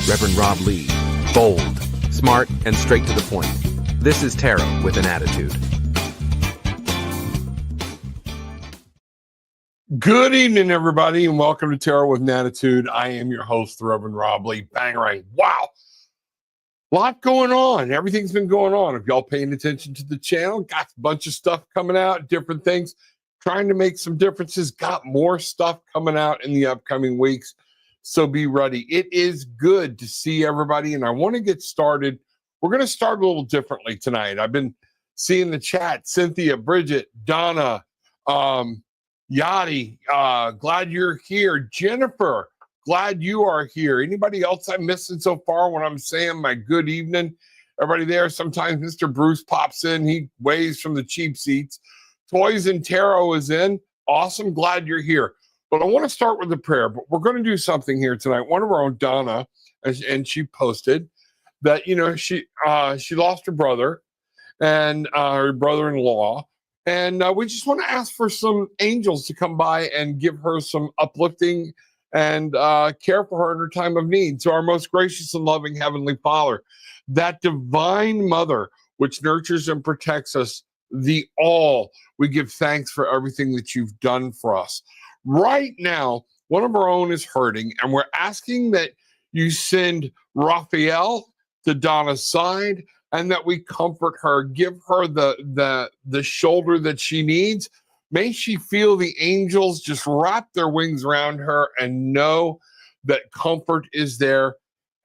Reverend Rob Lee. Bold, smart, and straight to the point. This is Tarot with an Attitude. Good evening, everybody, and welcome to Tarot with an Attitude. I am your host, the Reverend Rob Lee. Bangarang. Wow. A lot going on. Everything's been going on. If y'all paying attention to the channel, got a bunch of stuff coming out, different things, trying to make some differences. Got more stuff coming out in the upcoming weeks. So be ready. It is good to see everybody, and I want to get started. We're going to start a little differently tonight. I've been seeing the chat. Cynthia, Bridget, Donna, Yadi, glad you're here. Jennifer, glad you are here. Anybody else I'm missing so far when I'm saying my good evening? Everybody there? Sometimes Mr. Bruce pops in. He waves from the cheap seats. Toys and Tarot is in. Awesome. Glad you're here. But I want to start with a prayer. But we're going to do something here tonight. One of our own, Donna, and she posted that, you know, she lost her brother and her brother-in-law. And we just want to ask for some angels to come by and give her some uplifting and care for her in her time of need. So our most gracious and loving Heavenly Father, that divine mother which nurtures and protects us, the all, we give thanks for everything that you've done for us. Right now, one of our own is hurting, and we're asking that you send Raphael to Donna's side, and that we comfort her, give her the shoulder that she needs. May she feel the angels just wrap their wings around her and know that comfort is there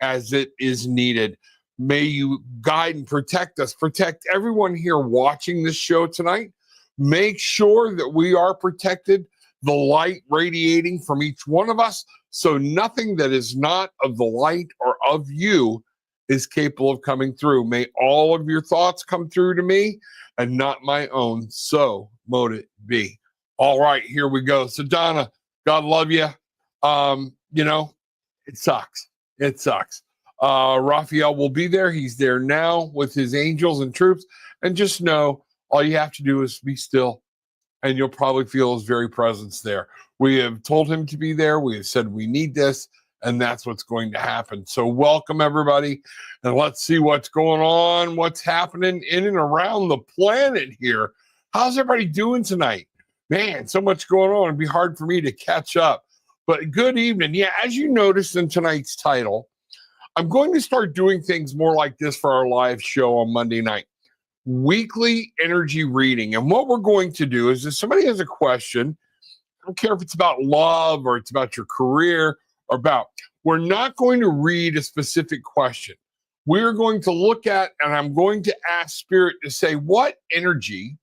as it is needed. May you guide and protect us, protect everyone here watching this show tonight. Make sure that we are protected, the light radiating from each one of us, so nothing that is not of the light or of you is capable of coming through. May all of your thoughts come through to me and not my own. So mote it be. All right, here we go. So Donna, God love you. You know, it sucks. It sucks. Raphael will be there. He's there now with his angels and troops. And just know all you have to do is be still, and you'll probably feel his very presence there. We have told him to be there. We have said we need this. And that's what's going to happen. So welcome, everybody. And let's see what's going on, what's happening in and around the planet here. How's everybody doing tonight? Man, so much going on. It'd be hard for me to catch up. But good evening. Yeah, as you noticed in tonight's title, I'm going to start doing things more like this for our live show on Monday night. Weekly energy reading. And what we're going to do is if somebody has a question, I don't care if it's about love or it's about your career, we're not going to read a specific question. We're going to look at, and I'm going to ask Spirit to say what energy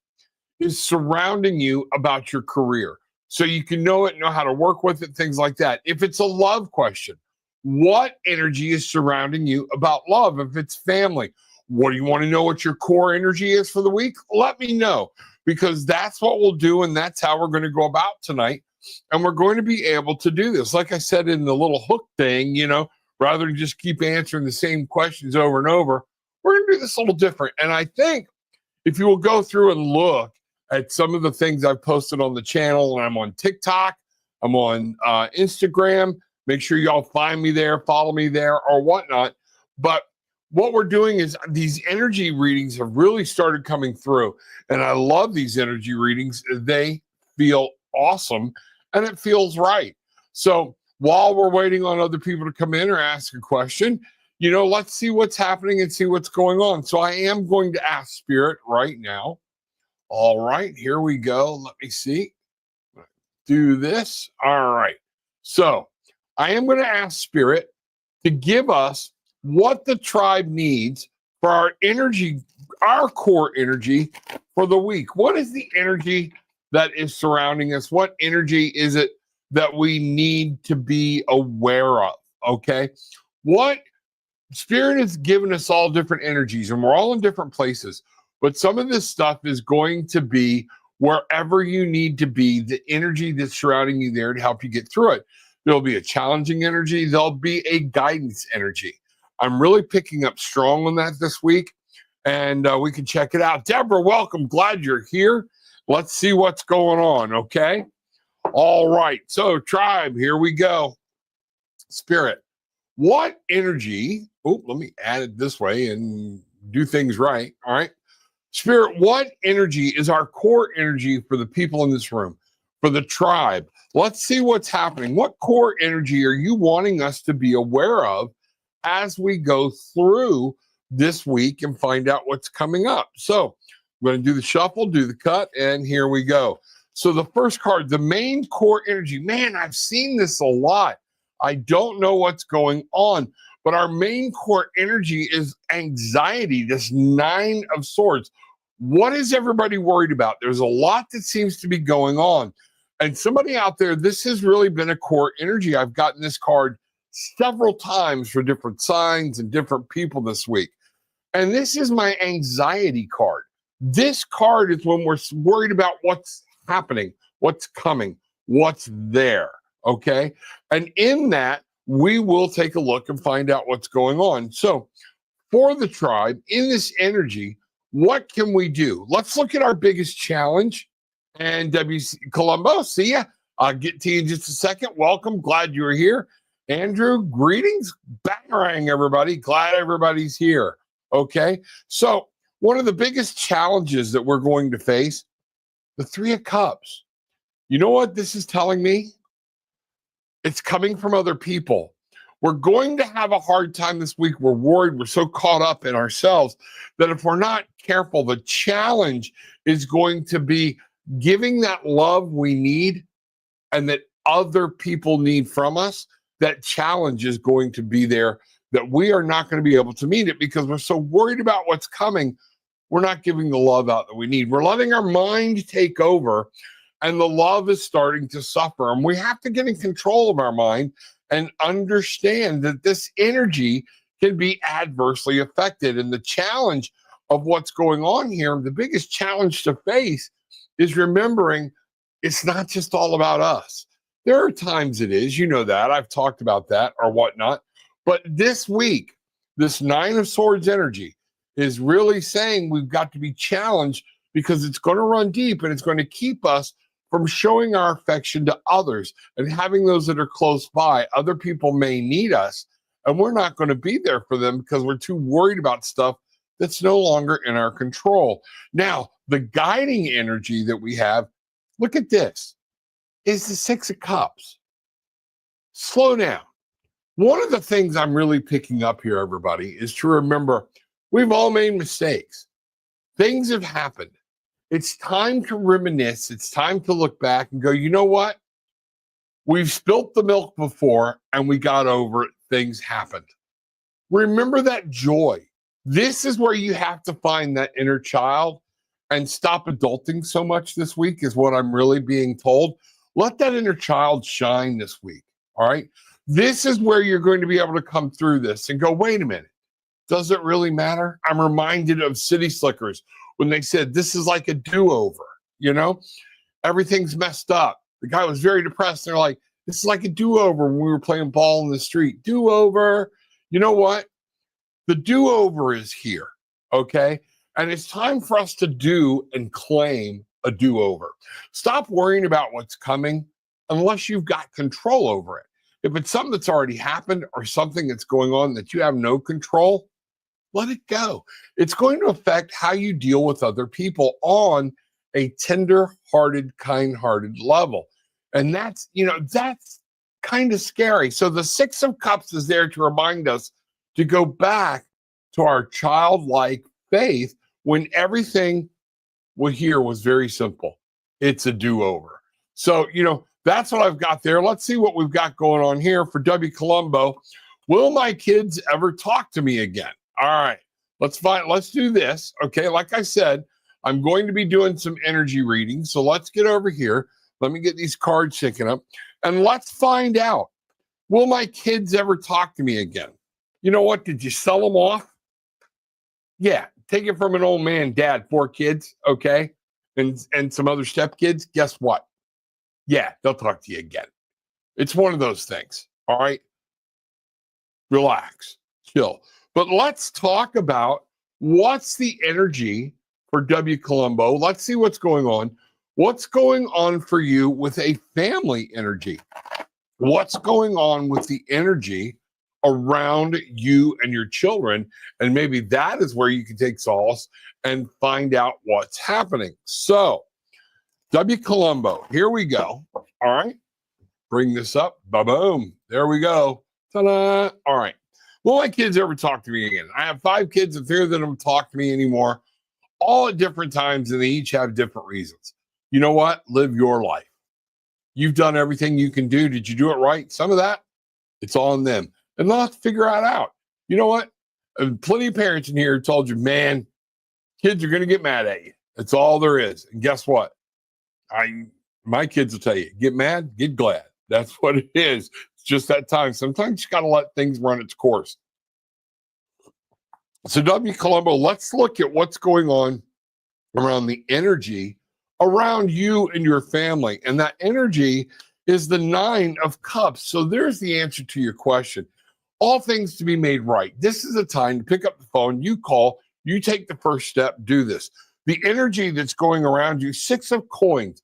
is surrounding you about your career, so you can know it, know how to work with it, things like that. If it's a love question, what energy is surrounding you about love? If it's family, what do you want to know what your core energy is for the week? Let me know, because that's what we'll do, and that's how we're going to go about tonight. And we're going to be able to do this. Like I said in the little hook thing, you know, rather than just keep answering the same questions over and over, we're going to do this a little different. And I think if you will go through and look at some of the things I've posted on the channel, and I'm on TikTok, I'm on Instagram, make sure y'all find me there, follow me there or whatnot. But what we're doing is these energy readings have really started coming through. And I love these energy readings. They feel awesome. And it feels right. So while we're waiting on other people to come in or ask a question, you know, let's see what's happening and see what's going on. So I am going to ask Spirit right now. All right, here we go. Let me see. Do this. All right. So I am going to ask Spirit to give us what the tribe needs for our energy, our core energy for the week. What is the energy that is surrounding us? What energy is it that we need to be aware of? Okay. What Spirit has given us all different energies, and we're all in different places, but some of this stuff is going to be wherever you need to be, the energy that's surrounding you there to help you get through it. There'll be a challenging energy. There'll be a guidance energy. I'm really picking up strong on that this week, and we can check it out. Deborah, welcome. Glad you're here. Let's see what's going on, okay? All right. So, tribe, here we go. Spirit, What energy, let me add it this way and do things right. All right. Spirit, what energy is our core energy for the people in this room, for the tribe? Let's see what's happening. What core energy are you wanting us to be aware of as we go through this week and find out what's coming up? So I'm going to do the shuffle, do the cut, and here we go. So the first card, the main core energy. Man, I've seen this a lot. I don't know what's going on, but our main core energy is anxiety, this 9 of swords. What is everybody worried about? There's a lot that seems to be going on. And somebody out there, this has really been a core energy. I've gotten this card several times for different signs and different people this week. And this is my anxiety card. This card is when we're worried about what's happening, what's coming, what's there, okay? And in that, we will take a look and find out what's going on. So for the tribe, in this energy, what can we do? Let's look at our biggest challenge. And WC Colombo, see ya. I'll get to you in just a second. Welcome. Glad you're here. Andrew, greetings. Bangarang, everybody. Glad everybody's here. Okay. So one of the biggest challenges that we're going to face, the 3 of Cups. You know what this is telling me? It's coming from other people. We're going to have a hard time this week. We're worried. We're so caught up in ourselves that if we're not careful, the challenge is going to be giving that love we need and that other people need from us. That challenge is going to be there, that we are not going to be able to meet it because we're so worried about what's coming. We're not giving the love out that we need. We're letting our mind take over, and the love is starting to suffer. And we have to get in control of our mind and understand that this energy can be adversely affected. And the challenge of what's going on here, the biggest challenge to face is remembering it's not just all about us. There are times it is, you know that, I've talked about that or whatnot. But this week, this 9 of Swords energy is really saying we've got to be challenged because it's going to run deep and it's going to keep us from showing our affection to others and having those that are close by. Other people may need us, and we're not going to be there for them because we're too worried about stuff that's no longer in our control. Now, the guiding energy that we have, look at this, is the 6 of Cups. Slow down. One of the things I'm really picking up here, everybody, is to remember we've all made mistakes. Things have happened. It's time to reminisce. It's time to look back and go, you know what? We've spilt the milk before and we got over it. Things happened. Remember that joy. This is where you have to find that inner child and stop adulting so much this week is what I'm really being told. Let that inner child shine this week. All right. This is where you're going to be able to come through this and go, wait a minute. Does it really matter? I'm reminded of City Slickers when they said, this is like a do-over, you know, everything's messed up. The guy was very depressed. They're like, this is like a do-over when we were playing ball in the street. Do-over. You know what? The do-over is here, okay? And it's time for us to do and claim a do-over. Stop worrying about what's coming unless you've got control over it. If it's something that's already happened or something that's going on that you have no control, let it go. It's going to affect how you deal with other people on a tender-hearted, kind-hearted level. And that's, you know, that's kind of scary. So the 6 of Cups is there to remind us to go back to our childlike faith when everything here was very simple. It's a do-over. So, you know, that's what I've got there. Let's see what we've got going on here for W. Colombo. Will my kids ever talk to me again? All right, let's do this. Okay, like I said, I'm going to be doing some energy readings. So let's get over here. Let me get these cards shaken up and let's find out. Will my kids ever talk to me again? You know what? Did you sell them off? Yeah, take it from an old man, dad, 4 kids, okay? And some other stepkids. Guess what? Yeah, they'll talk to you again. It's one of those things. All right. Relax, chill. But let's talk about what's the energy for W. Colombo. Let's see what's going on. What's going on for you with a family energy? What's going on with the energy around you and your children. And maybe that is where you can take solace and find out what's happening. So, W. Colombo, here we go. All right. Bring this up. Ba-boom. There we go. Ta-da. All right. Will my kids ever talk to me again? I have 5 kids, and 3 of them don't talk to me anymore, all at different times, and they each have different reasons. You know what? Live your life. You've done everything you can do. Did you do it right? Some of that, it's on them. And they'll have to figure it out. You know what? Plenty of parents in here told you, man, kids are going to get mad at you. That's all there is. And guess what? My kids will tell you, get mad, get glad. That's what it is. It's just that time. Sometimes you got to let things run its course. So W. Colombo, let's look at what's going on around the energy around you and your family. And that energy is the 9 of Cups. So there's the answer to your question. All things to be made right. This is a time to pick up the phone, you call, you take the first step, do this. The energy that's going around you, 6 of Coins,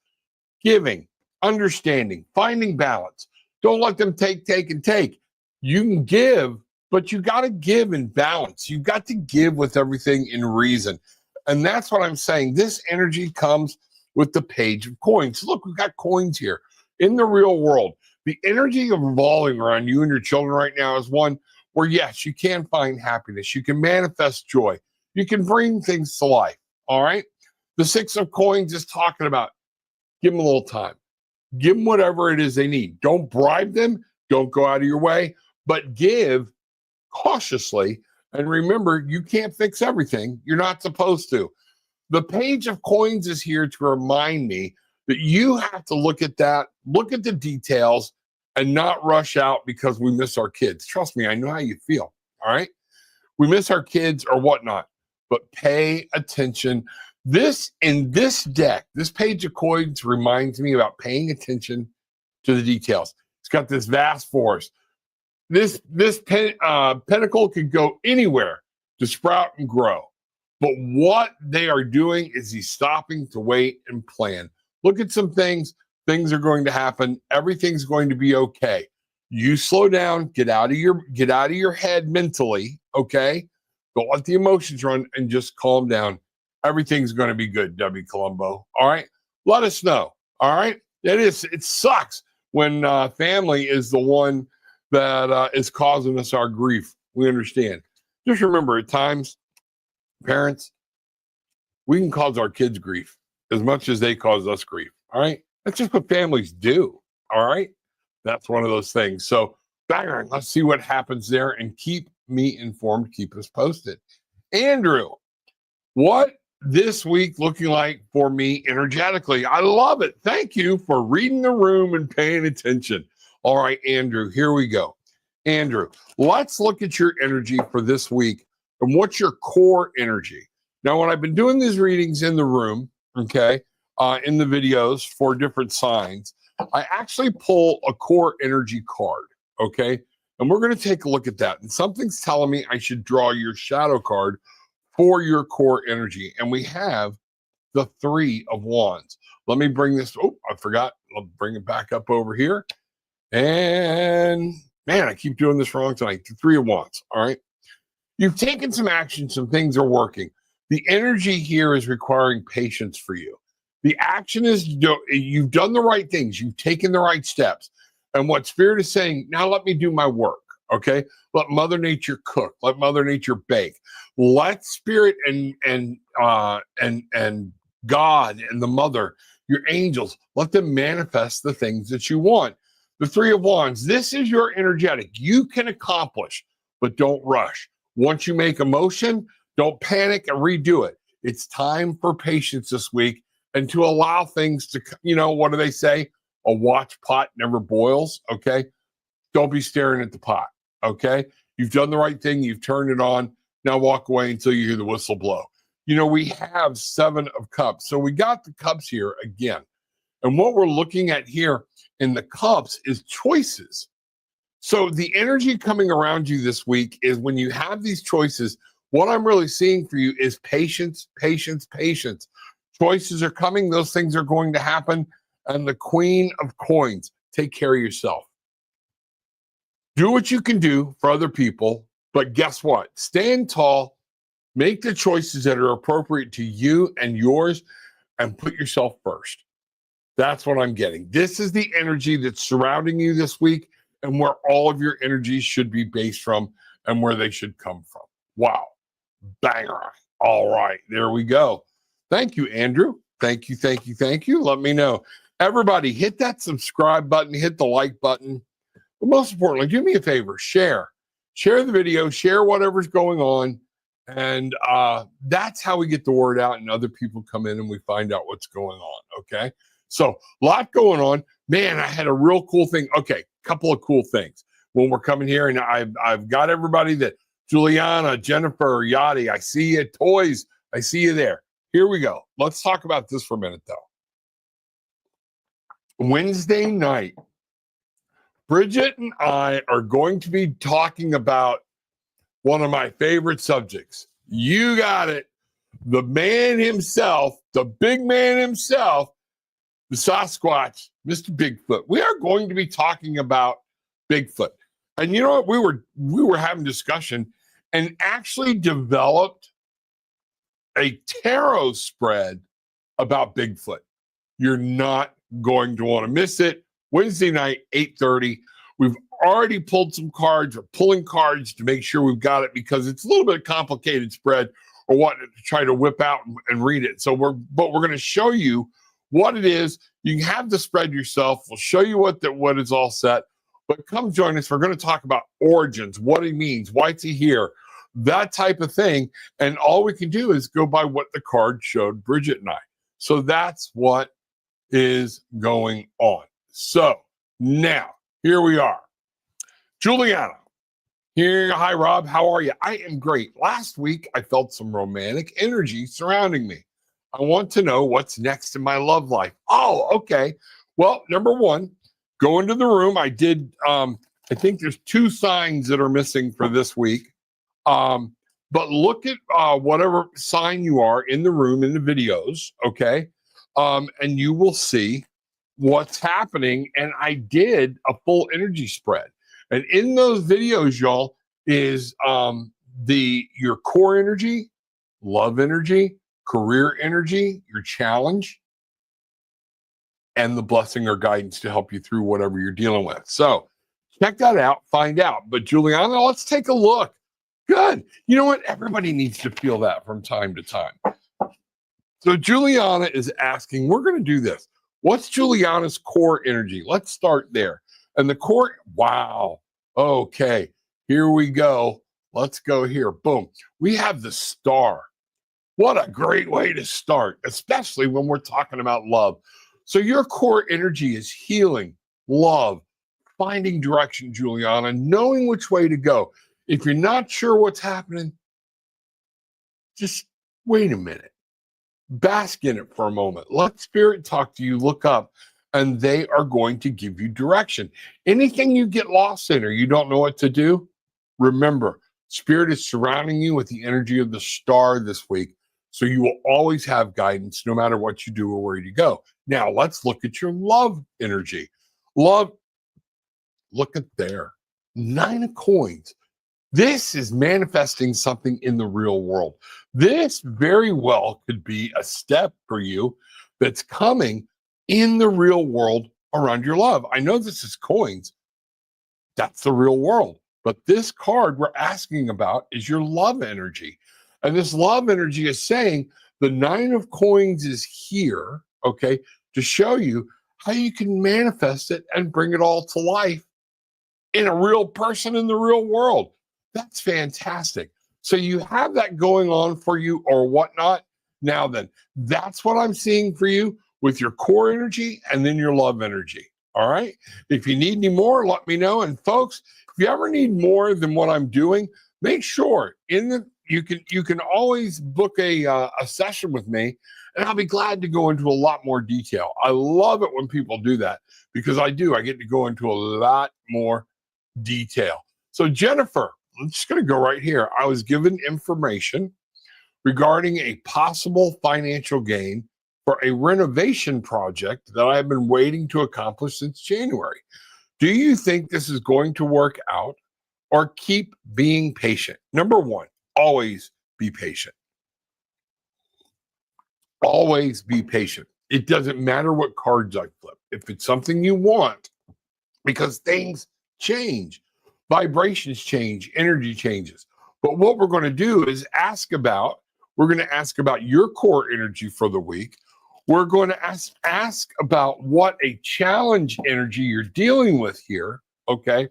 giving, understanding, finding balance. Don't let them take, and take. You can give, but you got to give in balance. You got to give with everything in reason. And that's what I'm saying. This energy comes with the Page of Coins. Look, we've got coins here. In the real world, the energy of revolving around you and your children right now is one where, yes, you can find happiness. You can manifest joy. You can bring things to life. All right. The 6 of Coins is talking about give them a little time. Give them whatever it is they need. Don't bribe them. Don't go out of your way, but give cautiously. And remember, you can't fix everything. You're not supposed to. The Page of Coins is here to remind me that you have to look at that, look at the details, and not rush out because we miss our kids. Trust me, I know how you feel. All right. We miss our kids or whatnot, but pay attention. This in this deck, this Page of Coins reminds me about paying attention to the details. It's got this vast forest. This pentacle could go anywhere to sprout and grow. But what they are doing is he's stopping to wait and plan. Look at some things. Things are going to happen. Everything's going to be okay. You slow down, get out of your head mentally, okay? Don't let the emotions run and just calm down. Everything's going to be good, W. Colombo. All right? Let us know. All right? It sucks when family is the one that is causing us our grief. We understand. Just remember, at times, parents, we can cause our kids grief as much as they cause us grief. All right? That's just what families do. All right? That's one of those things. So, bang, let's see what happens there and keep me informed. Keep us posted. Andrew, what this week looking like for me energetically? I love it. Thank you for reading the room and paying attention. All right, Andrew, here we go. Andrew, let's look at your energy for this week and what's your core energy. Now, when I've been doing these readings in the room, okay, in the videos for different signs, I actually pull a core energy card, okay? And we're going to take a look at that. And something's telling me I should draw your shadow card for your core energy. And we have the 3 of Wands. Let me bring this. Oh, I forgot. I'll bring it back up over here. And man, I keep doing this wrong tonight. The 3 of Wands. All right. You've taken some action. Some things are working. The energy here is requiring patience for you. The action is you've done the right things. You've taken the right steps. And what Spirit is saying, now let me do my work. Okay. Let Mother Nature cook. Let Mother Nature bake. Let Spirit and God and the Mother, your angels, let them manifest the things that you want. The 3 of Wands, this is your energetic. You can accomplish, but don't rush. Once you make a motion, don't panic and redo it. It's time for patience this week and to allow things to, what do they say? A watch pot never boils, okay? Don't be staring at the pot, okay? You've done the right thing. You've turned it on. Now walk away until you hear the whistle blow. We have 7 of Cups. So we got the Cups here again. And what we're looking at here in the Cups is choices. So the energy coming around you this week is when you have these choices, what I'm really seeing for you is patience, patience, patience. Choices are coming. Those things are going to happen. And the Queen of Coins, take care of yourself. Do what you can do for other people, but guess what? Stand tall, make the choices that are appropriate to you and yours, and put yourself first. That's what I'm getting. This is the energy that's surrounding you this week and where all of your energies should be based from and where they should come from. Wow. Banger. All right. There we go. Thank you, Andrew. Thank you. Thank you. Thank you. Let me know. Everybody, hit that subscribe button, hit the like button. But most importantly, do me a favor, share. Share the video, share whatever's going on. And that's how we get the word out and other people come in and we find out what's going on. Okay. So a lot going on. Man, I had a real cool thing. Okay. Couple of cool things when we're coming here. And I've got everybody that Juliana, Jennifer, Yachty, I see you. Toys, I see you there. Here we go. Let's talk about this for a minute, though. Wednesday night, Bridget and I are going to be talking about one of my favorite subjects. You got it. The man himself, the big man himself, the Sasquatch, Mr. Bigfoot. We are going to be talking about Bigfoot. And you know what? We were having discussion and actually developed a tarot spread about Bigfoot. You're not going to want to miss it. Wednesday night, 8:30. We've already pulled some cards. We're pulling cards to make sure we've got it because it's a little bit of complicated spread or what to try to whip out and read it. So we're going to show you what it is. You can have the spread yourself. We'll show you what is all set. But come join us. We're going to talk about origins, what he means, why's he here, that type of thing. And all we can do is go by what the card showed Bridget and I. So that's what is going on. So now, here we are. Juliana. Here, hi, Rob. How are you? I am great. Last week, I felt some romantic energy surrounding me. I want to know what's next in my love life. Oh, okay. Well, number one, go into the room. I did, I think there's 2 signs that are missing for this week. But look at whatever sign you are in the room in the videos, okay? And you will see what's happening. And I did a full energy spread. And in those videos, y'all, is your core energy, love energy, career energy, your challenge, and the blessing or guidance to help you through whatever you're dealing with. So check that out, find out. But Juliana, let's take a look. Good. You know what? Everybody needs to feel that from time to time. So Juliana is asking, we're going to do this. What's Juliana's core energy? Let's start there. And the core, wow. Okay, here we go. Let's go here. Boom. We have the star. What a great way to start, especially when we're talking about love. So your core energy is healing, love, finding direction, Juliana, knowing which way to go. If you're not sure what's happening, just wait a minute. Bask in it for a moment. Let Spirit talk to you, look up, and they are going to give you direction. Anything you get lost in or you don't know what to do, remember, Spirit is surrounding you with the energy of the star this week. So you will always have guidance no matter what you do or where you go. Now, let's look at your love energy. Love, look at there. 9 of coins. This is manifesting something in the real world. This very well could be a step for you that's coming in the real world around your love. I know this is coins. That's the real world. But this card we're asking about is your love energy. And this love energy is saying the 9 of coins is here, okay, to show you how you can manifest it and bring it all to life in a real person in the real world. That's fantastic. So you have that going on for you or whatnot. Now then, that's what I'm seeing for you with your core energy and then your love energy. All right. If you need any more, let me know. And folks, if you ever need more than what I'm doing, make sure you can always book a session with me, and I'll be glad to go into a lot more detail. I love it when people do that because I get to go into a lot more detail. So Jennifer, I'm just going to go right here. I was given information regarding a possible financial gain for a renovation project that I've been waiting to accomplish since January. Do you think this is going to work out, or keep being patient? Number one, always be patient. Always be patient. It doesn't matter what cards I flip. If it's something you want, because things change, vibrations change, energy changes. But what we're going to do is we're going to ask about your core energy for the week. We're going to ask about what a challenge energy you're dealing with here, okay?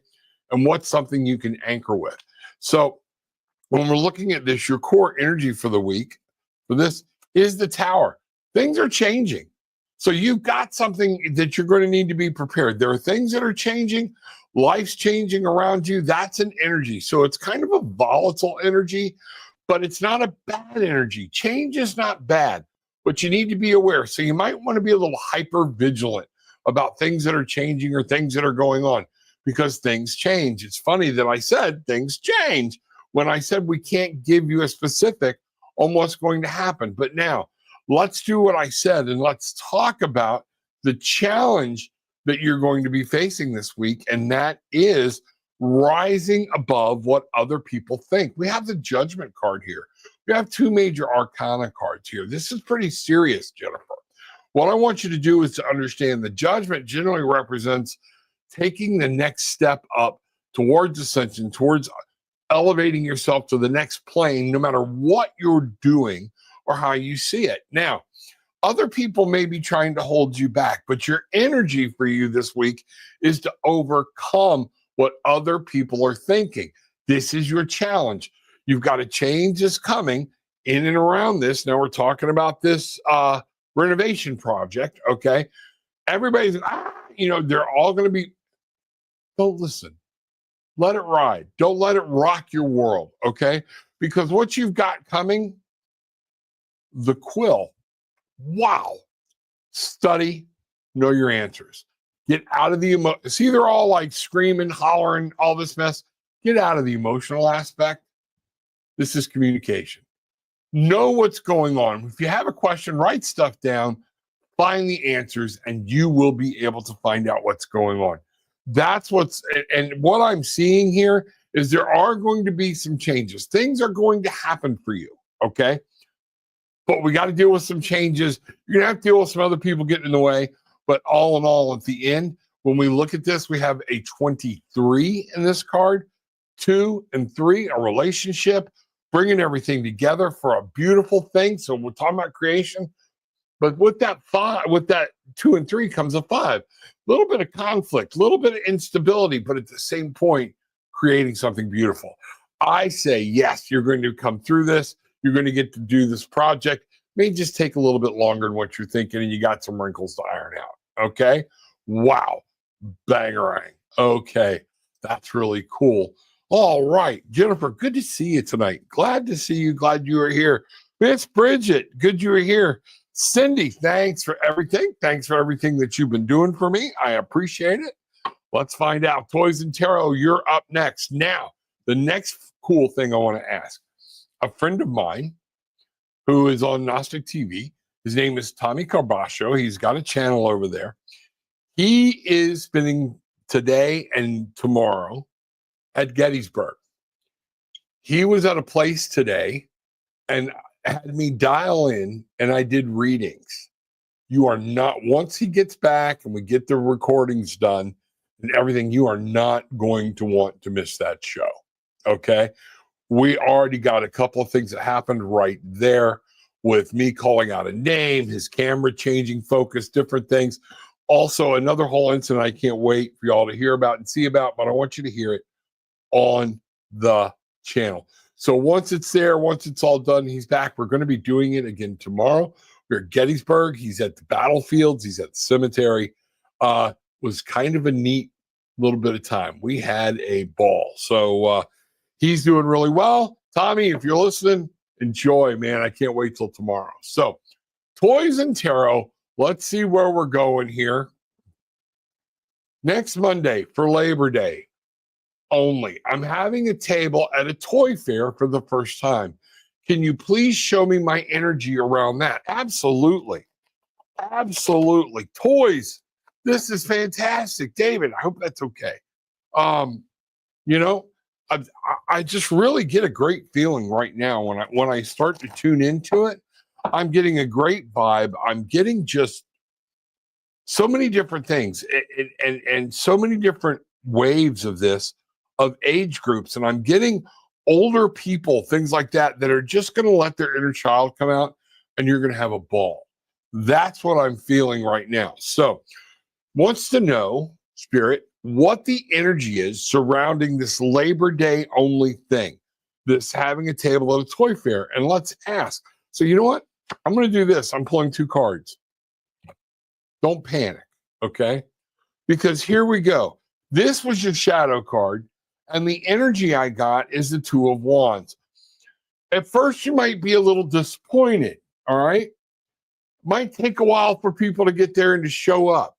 And what's something you can anchor with. So when we're looking at this, your core energy for the week, for this, is the Tower. Things are changing. So you've got something that you're going to need to be prepared. There are things that are changing. Life's changing around you. That's an energy. So it's kind of a volatile energy, but it's not a bad energy. Change is not bad, but you need to be aware. So you might want to be a little hyper vigilant about things that are changing or things that are going on, because things change. It's funny that I said things change when I said we can't give you a specific on what's going to happen. But now let's do what I said, and let's talk about the challenge that you're going to be facing this week, and that is rising above what other people think. We have the Judgment card here. We have two major arcana cards here. This is pretty serious, Jennifer. What I want you to do is to understand the Judgment generally represents taking the next step up towards ascension, towards elevating yourself to the next plane, no matter what you're doing or how you see it. Now, other people may be trying to hold you back, but your energy for you this week is to overcome what other people are thinking. This is your challenge. You've got a change is coming in and around this. Now we're talking about this renovation project, okay? Everybody's, they're all going to be, don't listen. Let it ride. Don't let it rock your world, okay? Because what you've got coming, the quill, wow. Study, know your answers. Get out of the see, they're all like screaming, hollering, all this mess. Get out of the emotional aspect. This is communication. Know what's going on. If you have a question, write stuff down, find the answers, and you will be able to find out what's going on. That's and what I'm seeing here is there are going to be some changes. Things are going to happen for you, okay? But we got to deal with some changes. You're going to have to deal with some other people getting in the way. But all in all, at the end, when we look at this, we have a 23 in this card, 2 and 3, a relationship, bringing everything together for a beautiful thing. So we're talking about creation. But with that 2 and 3 comes a 5. A little bit of conflict, a little bit of instability, but at the same point, creating something beautiful. I say, yes, you're going to come through this. You're going to get to do this project. May just take a little bit longer than what you're thinking, and you got some wrinkles to iron out. Okay? Wow. Bangarang. Okay. That's really cool. All right. Jennifer, good to see you tonight. Glad to see you. Glad you were here. Miss Bridget, good you were here. Cindy, thanks for everything. Thanks for everything that you've been doing for me. I appreciate it. Let's find out. Toys and Tarot, you're up next. Now, the next cool thing I want to ask. A friend of mine who is on Gnostic TV, his name is Tommy Carbascio. He's got a channel over there. He is spending today and tomorrow at Gettysburg. He was at a place today and had me dial in, and I did readings. You are not, once he gets back and we get the recordings done and everything, you are not going to want to miss that show. Okay? We already got a couple of things that happened right there with me calling out a name, his camera changing focus, different things. Also, another whole incident I can't wait for y'all to hear about and see about, but I want you to hear it on the channel. So once it's there, once it's all done, he's back. We're going to be doing it again tomorrow. We're at Gettysburg. He's at the battlefields. He's at the cemetery. Was kind of a neat little bit of time. We had a ball. So he's doing really well. Tommy, if you're listening, enjoy, man. I can't wait till tomorrow. So Toys and Tarot, let's see where we're going here. Next Monday for Labor Day only, I'm having a table at a toy fair for the first time. Can you please show me my energy around that? Absolutely. Absolutely. Toys This is fantastic, David. I hope that's okay. Um, you know, I just really get a great feeling right now when I start to tune into it. I'm getting a great vibe. I'm getting just so many different things and so many different waves of this of age groups, and I'm getting older people, things like that, that are just going to let their inner child come out, and you're going to have a ball. That's what I'm feeling right now. So, wants to know, Spirit, what the energy is surrounding this Labor Day only thing, this having a table at a toy fair. And let's ask. So, you know what? I'm going to do this. I'm pulling 2 cards. Don't panic, okay? Because here we go. This was your shadow card, and the energy I got is the 2 of Wands. At first, you might be a little disappointed, all right? Might take a while for people to get there and to show up.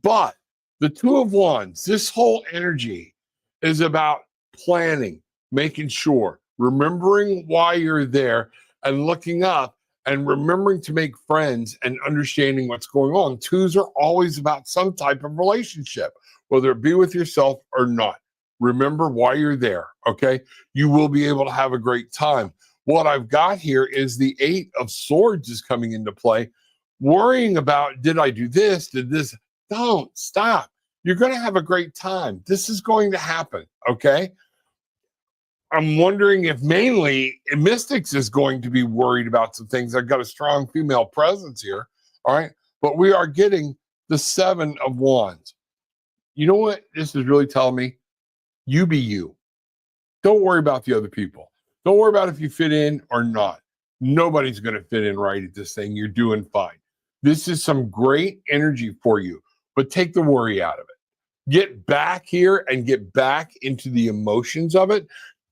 But the 2 of Wands, this whole energy is about planning, making sure, remembering why you're there, and looking up and remembering to make friends and understanding what's going on. 2s are always about some type of relationship, whether it be with yourself or not. Remember why you're there, okay? You will be able to have a great time. What I've got here is the 8 of Swords is coming into play. Worrying about, did I do this? Did this? Don't stop. You're going to have a great time. This is going to happen, okay? I'm wondering if mainly Mystics is going to be worried about some things. I've got a strong female presence here, all right? But we are getting the 7 of Wands. You know what this is really telling me? You be you. Don't worry about the other people. Don't worry about if you fit in or not. Nobody's going to fit in right at this thing. You're doing fine. This is some great energy for you, but take the worry out of it. Get back here and get back into the emotions of it.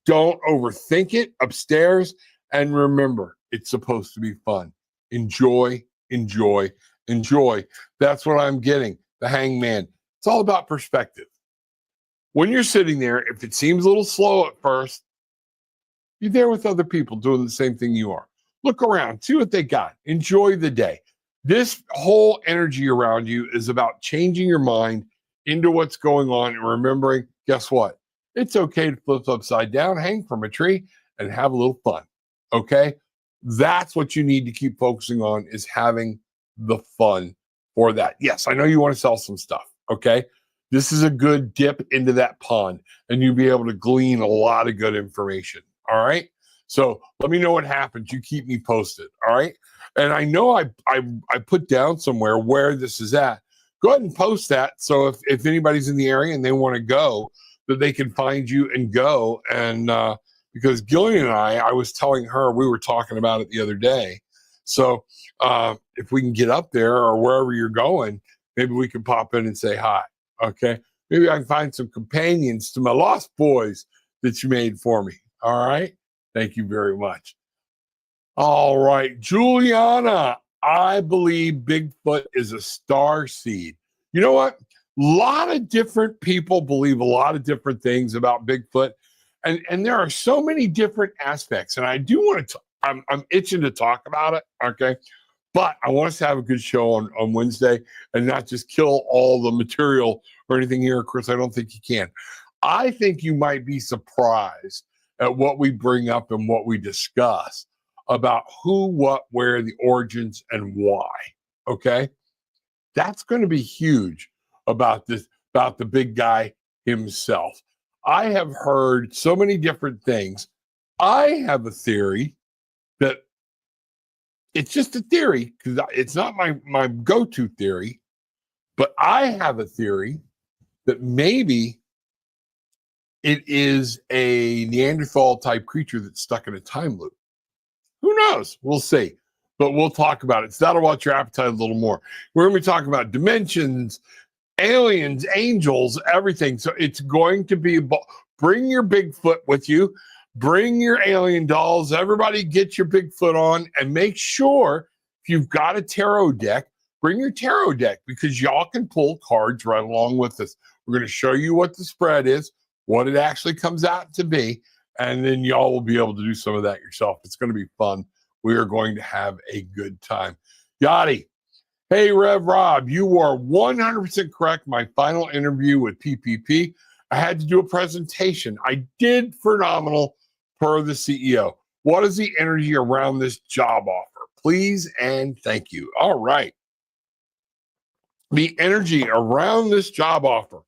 Don't overthink it upstairs. And remember, it's supposed to be fun. Enjoy, enjoy, enjoy. That's what I'm getting. The Hangman. It's all about perspective. When you're sitting there, if it seems a little slow at first, you're there with other people doing the same thing you are. Look around, see what they got. Enjoy the day. This whole energy around you is about changing your mind into what's going on and remembering, guess what? It's okay to flip upside down, hang from a tree, and have a little fun, okay? That's what you need to keep focusing on, is having the fun for that. Yes, I know you want to sell some stuff, okay? This is a good dip into that pond, and you'll be able to glean a lot of good information, all right? So let me know what happens. You keep me posted, all right? And I know I put down somewhere where this is at. Go ahead and post that, so if anybody's in the area and they want to go, that they can find you and go. And because Gillian and I was telling her, we were talking about it the other day. So if we can get up there or wherever you're going, maybe we can pop in and say hi, okay? Maybe I can find some companions to my lost boys that you made for me, all right? Thank you very much. All right, Juliana, I believe Bigfoot is a star seed. You know what? A lot of different people believe a lot of different things about Bigfoot, and there are so many different aspects. And I do want to. I'm itching to talk about it. Okay, but I want us to have a good show on Wednesday and not just kill all the material or anything here. Of course, I don't think you can. I think you might be surprised at what we bring up and what we discuss about who, what, where, the origins, and why. Okay, that's going to be huge about this, about the big guy himself. I have heard so many different things. I have a theory that it's just a theory, because it's not my go-to theory, but I have a theory that maybe it is a Neanderthal type creature that's stuck in a time loop. Who knows? We'll see. But we'll talk about it. So that'll watch your appetite a little more. We're going to be talking about dimensions, aliens, angels, everything. So it's going to be, bring your Bigfoot with you, bring your alien dolls, everybody get your Bigfoot on, and make sure if you've got a tarot deck, bring your tarot deck, because y'all can pull cards right along with us. We're going to show you what the spread is, what it actually comes out to be, and then y'all will be able to do some of that yourself. It's going to be fun. We are going to have a good time. Yachty, Hey, Rev Rob, you are 100% correct. My final interview with PPP, I had to do a presentation. I did phenomenal per the CEO. What is the energy around this job offer? Please and thank you. All right. The energy around this job offer.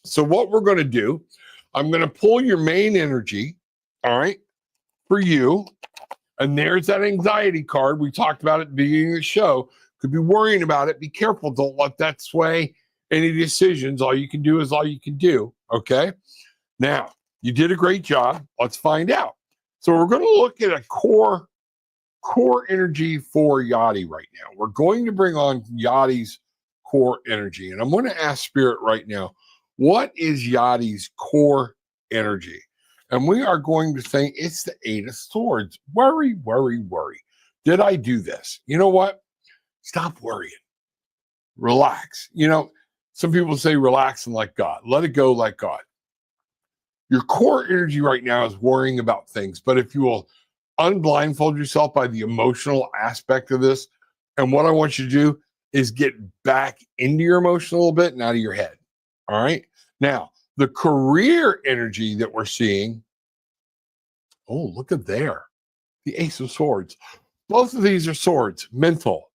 So, what we're going to do, I'm going to pull your main energy, all right, for you. And there's that anxiety card we talked about at the beginning of the show. Could be worrying about it. Be careful. Don't let that sway any decisions. All you can do is all you can do. Okay. Now, you did a great job. Let's find out. So we're going to look at a core energy for Yachty right now. We're going to bring on Yachty's core energy. And I'm going to ask Spirit right now, what is Yachty's core energy? And we are going to think it's the Eight of Swords. Worry, worry, worry. Did I do this? You know what? Stop worrying. Relax. You know, some people say relax and let God. Let it go like God. Your core energy right now is worrying about things. But if you will unblindfold yourself by the emotional aspect of this, and what I want you to do is get back into your emotion a little bit and out of your head. All right? Now, the career energy that we're seeing, oh, look at there. The Ace of Swords. Both of these are swords, mental.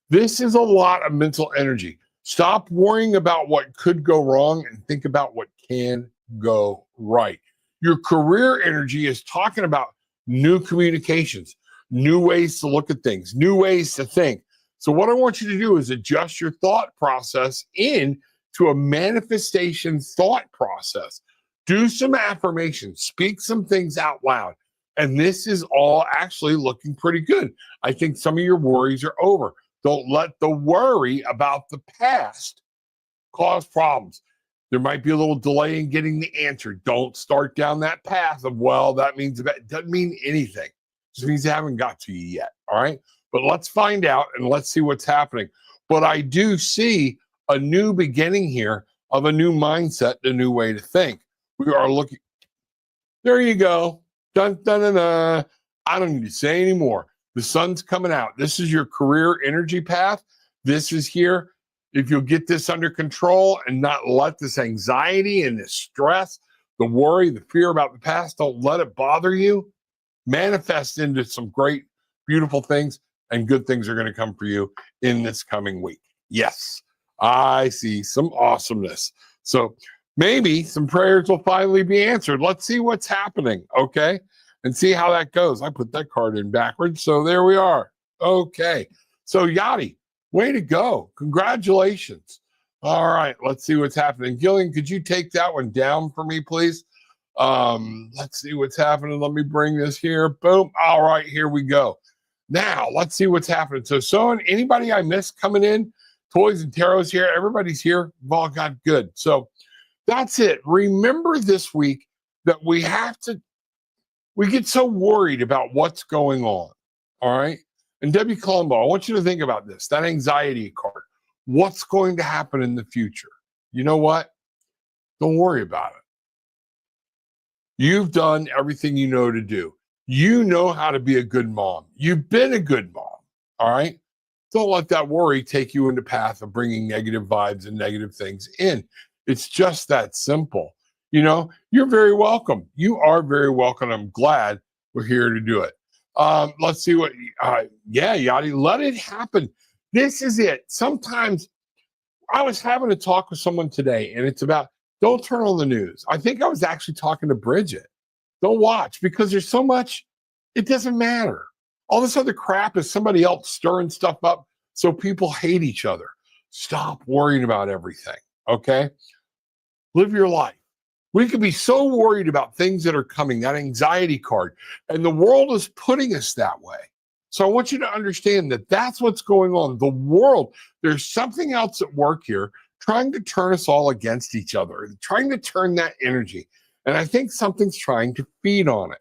This is a lot of mental energy. Stop worrying about what could go wrong and think about what can go right. Your career energy is talking about new communications, new ways to look at things, new ways to think. So what I want you to do is adjust your thought process into a manifestation thought process. Do some affirmations, speak some things out loud. And this is all actually looking pretty good. I think some of your worries are over. Don't let the worry about the past cause problems. There might be a little delay in getting the answer. Don't start down that path of, well, that means it doesn't mean anything. It just means they haven't got to you yet. All right. But let's find out and let's see what's happening. But I do see a new beginning here of a new mindset, a new way to think. We are looking. There you go. Dun, dun, dun, dun. I don't need to say anymore. The sun's coming out. This is your career energy path. This is here. If you'll get this under control and not let this anxiety and this stress, the worry, the fear about the past, don't let it bother you. Manifest into some great, beautiful things, and good things are going to come for you in this coming week. Yes, I see some awesomeness. So maybe some prayers will finally be answered. Let's see what's happening, okay? And see how that goes. I put that card in backwards, so there we are. Okay, so Yachty, way to go. Congratulations. All right, let's see what's happening. Gillian, could you take that one down for me, please? Let's see what's happening. Let me bring this here. Boom. All right, here we go. Now, let's see what's happening. So anybody I missed coming in? Toys and Tarot's here. Everybody's here. We've all got good. So that's it. Remember this week that we get so worried about what's going on. All right. And Debbie Colombo, I want you to think about this, that anxiety card. What's going to happen in the future? You know what? Don't worry about it. You've done everything you know to do. You know how to be a good mom. You've been a good mom. All right. Don't let that worry take you into the path of bringing negative vibes and negative things in. It's just that simple. You know, you're very welcome. You are very welcome. I'm glad we're here to do it. Let's see what, Yachty, let it happen. This is it. Sometimes I was having a talk with someone today, and it's about don't turn on the news. I think I was actually talking to Bridget. Don't watch because there's so much, it doesn't matter. All this other crap is somebody else stirring stuff up so people hate each other. Stop worrying about everything, okay? Live your life. We could be so worried about things that are coming, that anxiety card, and the world is putting us that way. So I want you to understand that that's what's going on. The world, there's something else at work here trying to turn us all against each other, trying to turn that energy. And I think something's trying to feed on it.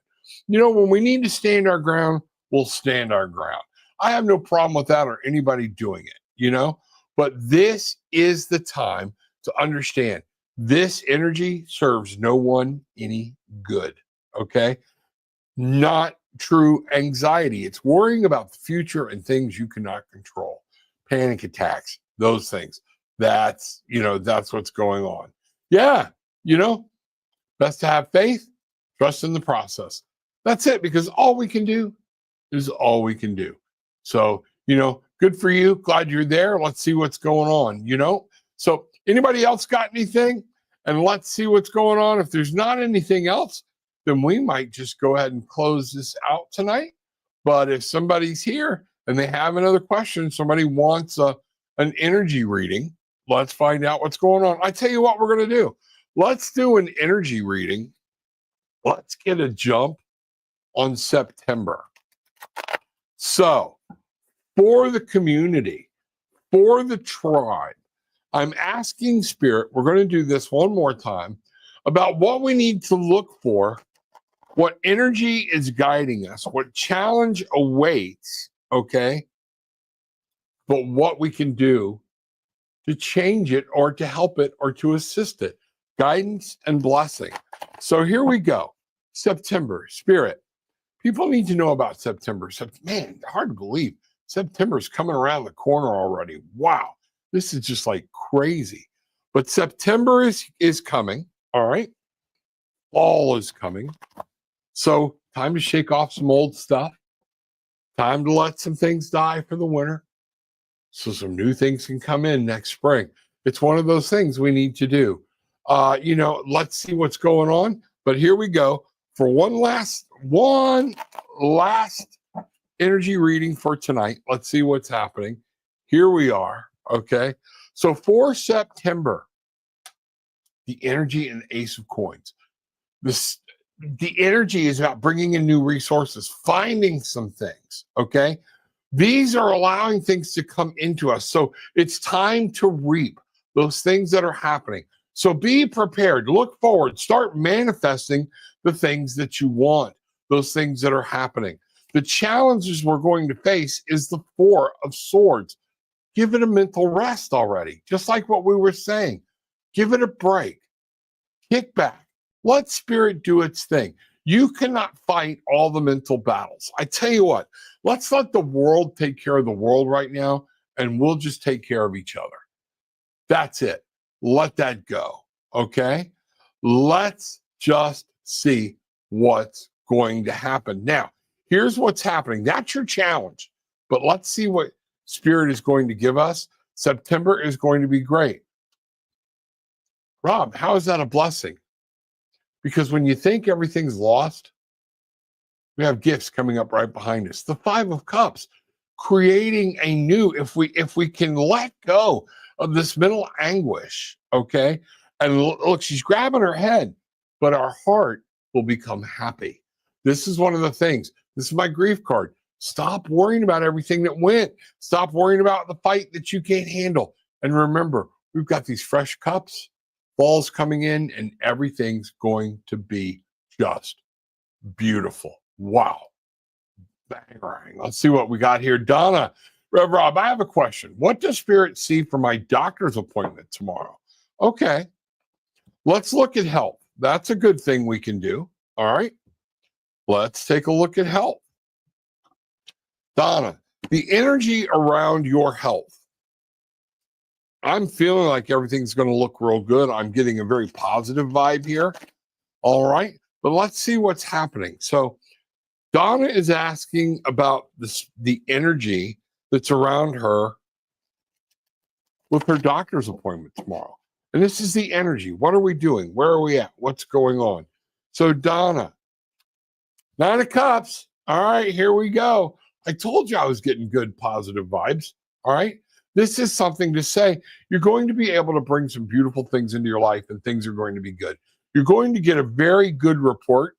You know, when we need to stand our ground, we'll stand our ground. I have no problem with that or anybody doing it, you know, but this is the time to understand this energy serves no one any good, okay? Not true anxiety. It's worrying about the future and things you cannot control. panic attacks, those things. That's what's going on. Yeah, best to have faith, trust in the process. That's it, because all we can do is all we can do. So, good for you. Glad you're there. Let's see what's going on, So, anybody else got anything? And let's see what's going on. If there's not anything else, then we might just go ahead and close this out tonight. But if somebody's here and they have another question, somebody wants an energy reading, let's find out what's going on. I tell you what we're going to do. Let's do an energy reading. Let's get a jump on September. So, for the community, for the tribe, I'm asking Spirit, we're going to do this one more time, about what we need to look for, what energy is guiding us, what challenge awaits, okay? But what we can do to change it or to help it or to assist it. Guidance and blessing. So here we go. September, Spirit. People need to know about September. Man, hard to believe. September's coming around the corner already. Wow. This is just like crazy. But September is coming, all right? Fall is coming. So time to shake off some old stuff. Time to let some things die for the winter. So some new things can come in next spring. It's one of those things we need to do. Let's see what's going on. But here we go for one last energy reading for tonight. Let's see what's happening. Here we are. Okay. So for September, the energy and the Ace of Coins. The energy is about bringing in new resources, finding some things. Okay. These are allowing things to come into us. So it's time to reap those things that are happening. So be prepared, look forward, start manifesting the things that you want, those things that are happening. The challenges we're going to face is the Four of Swords. Give it a mental rest already, just like what we were saying. Give it a break. Kick back. Let Spirit do its thing. You cannot fight all the mental battles. I tell you what, let's let the world take care of the world right now, and we'll just take care of each other. That's it. Let that go, okay? Let's just see what's going to happen. Now, here's what's happening. That's your challenge, but let's see what Spirit is going to give us. September is going to be great. Rob, how is that a blessing? Because when you think everything's lost, we have gifts coming up right behind us. The Five of Cups, creating a new, if we can let go of this mental anguish, okay? And look, she's grabbing her head, but our heart will become happy. This is one of the things. This is my grief card. Stop worrying about everything that went. Stop worrying about the fight that you can't handle. And remember, we've got these fresh cups, fall's coming in, and everything's going to be just beautiful. Wow. Bang. Let's see what we got here. Donna, Rev Rob, I have a question. What does Spirit see for my doctor's appointment tomorrow? Okay. Let's look at health. That's a good thing we can do. All right. Let's take a look at health. Donna, the energy around your health. I'm feeling like everything's going to look real good. I'm getting a very positive vibe here. All right. But let's see what's happening. So Donna is asking about the energy that's around her with her doctor's appointment tomorrow. And this is the energy. What are we doing? Where are we at? What's going on? So Donna, Nine of Cups. All right, here we go. I told you I was getting good positive vibes. All right. This is something to say. You're going to be able to bring some beautiful things into your life, and things are going to be good. You're going to get a very good report.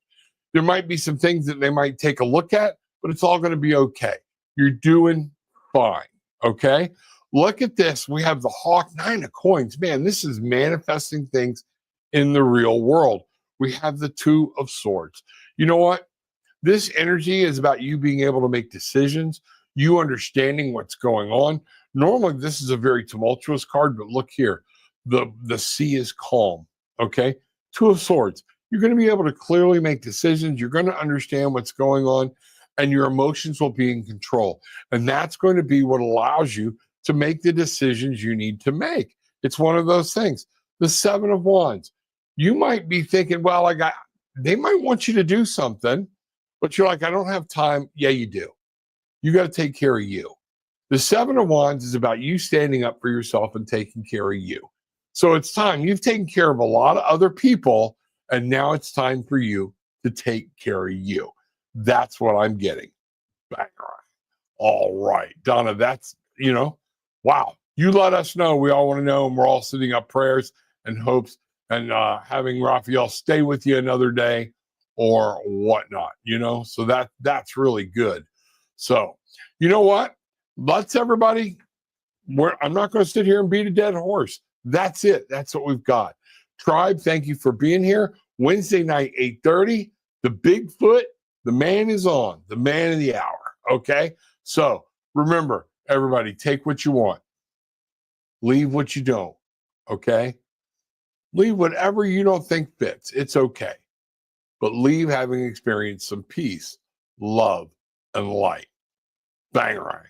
There might be some things that they might take a look at, but it's all going to be okay. You're doing fine. Okay. Look at this. We have the Hawk, Nine of Coins. Man, this is manifesting things in the real world. We have the Two of Swords. You know what? This energy is about you being able to make decisions, you understanding what's going on. Normally, this is a very tumultuous card, but look here. The sea is calm, okay? Two of Swords. You're going to be able to clearly make decisions. You're going to understand what's going on, and your emotions will be in control. And that's going to be what allows you to make the decisions you need to make. It's one of those things. The Seven of Wands. You might be thinking, well, they might want you to do something, but you're like, I don't have time. Yeah, you do. You got to take care of you. The Seven of Wands is about you standing up for yourself and taking care of you. So it's time. You've taken care of a lot of other people, and now it's time for you to take care of you. That's what I'm getting. Bang. All right, Donna, that's, wow. You let us know. We all want to know, and we're all sending up prayers and hopes and having Raphael stay with you another day or whatnot, So that's really good. So, you know what? Let's everybody, I'm not going to sit here and beat a dead horse. That's it. That's what we've got. Tribe, thank you for being here. Wednesday night, 8:30. The Bigfoot, the man is on, the man of the hour. Okay? So remember, everybody, take what you want. Leave what you don't. Okay? Leave whatever you don't think fits. It's okay. But leave having experienced some peace, love, and light. Bang, right.